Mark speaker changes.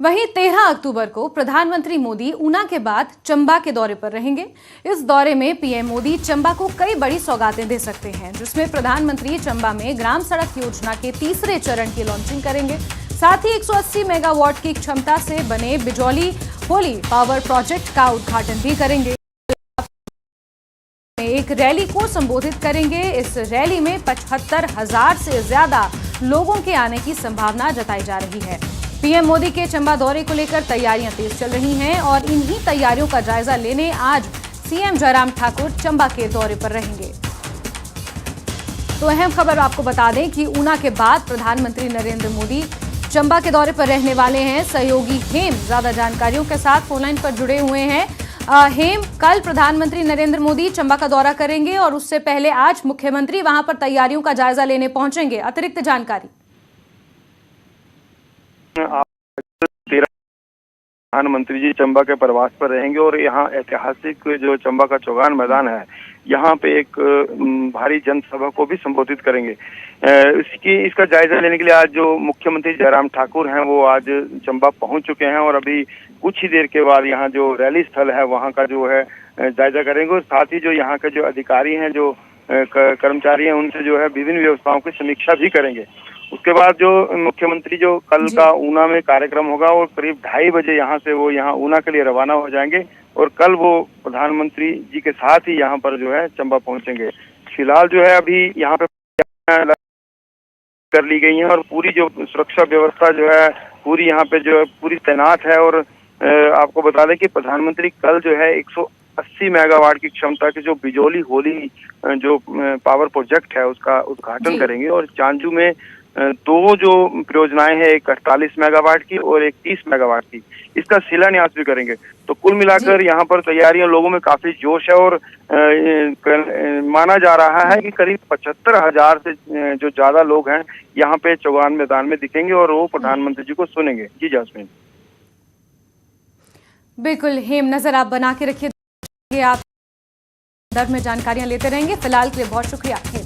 Speaker 1: वहीं 13 अक्टूबर को प्रधानमंत्री मोदी ऊना के बाद चंबा के दौरे पर रहेंगे। इस दौरे में पीएम मोदी चंबा को कई बड़ी सौगातें दे सकते हैं, जिसमें प्रधानमंत्री चंबा में ग्राम सड़क योजना के तीसरे चरण की लॉन्चिंग करेंगे। साथ ही 180 मेगावाट की क्षमता से बने बिजौली होली पावर प्रोजेक्ट का उद्घाटन भी करेंगे। एक रैली को संबोधित करेंगे। इस रैली में 75,000 से ज्यादा लोगों के आने की संभावना जताई जा रही है। पीएम मोदी के चंबा दौरे को लेकर तैयारियां तेज चल रही हैं और इन्हीं तैयारियों का जायजा लेने आज सीएम जयराम ठाकुर चंबा के दौरे पर रहेंगे। तो अहम खबर आपको बता दें कि ऊना के बाद प्रधानमंत्री नरेंद्र मोदी चंबा के दौरे पर रहने वाले हैं। सहयोगी हेम ज्यादा जानकारियों के साथ फोनलाइन पर जुड़े हुए हैं। हेम, कल प्रधानमंत्री नरेंद्र मोदी चंबा का दौरा करेंगे और उससे पहले आज मुख्यमंत्री वहां पर तैयारियों का जायजा लेने पहुंचेंगे। अतिरिक्त जानकारी।
Speaker 2: प्रधानमंत्री जी चंबा के प्रवास पर रहेंगे और यहाँ ऐतिहासिक जो चंबा का चौगान मैदान है, यहाँ पे एक भारी जनसभा को भी संबोधित करेंगे। इसका जायजा लेने के लिए आज जो मुख्यमंत्री जयराम ठाकुर हैं वो आज चंबा पहुंच चुके हैं और अभी कुछ ही देर के बाद यहाँ जो रैली स्थल है वहाँ का जो है जायजा करेंगे और साथ ही जो यहाँ के जो अधिकारी हैं, जो कर्मचारी हैं, उनसे जो है विभिन्न व्यवस्थाओं की समीक्षा भी करेंगे। उसके बाद जो मुख्यमंत्री जो कल का ऊना में कार्यक्रम होगा और करीब 2:30 बजे यहाँ से वो यहाँ ऊना के लिए रवाना हो जाएंगे और कल वो प्रधानमंत्री जी के साथ ही यहाँ पर जो है चंबा पहुंचेंगे। फिलहाल जो है अभी यहाँ पे कर ली गई है और पूरी जो सुरक्षा व्यवस्था जो है पूरी यहाँ पे जो है पूरी तैनात है। और आपको बता दें कि प्रधानमंत्री कल जो है 180 मेगावाट की क्षमता के जो बिजौली होली जो पावर प्रोजेक्ट है उसका उद्घाटन करेंगे और चांजू में दो जो परियोजनाएं हैं, एक 48 मेगावाट की और एक 30 मेगावाट की, इसका शिलान्यास भी करेंगे। तो कुल मिलाकर यहाँ पर तैयारियां लोगों में काफी जोश है और माना जा रहा है कि करीब 75,000 से जो ज्यादा लोग हैं यहाँ पे चौगान मैदान में दिखेंगे और वो प्रधानमंत्री जी को सुनेंगे। जी जास्मीन।
Speaker 1: बिल्कुल हेम, नजर आप बना के रखिए, आप दर में जानकारियां लेते रहेंगे। फिलहाल के लिए बहुत शुक्रिया हेम।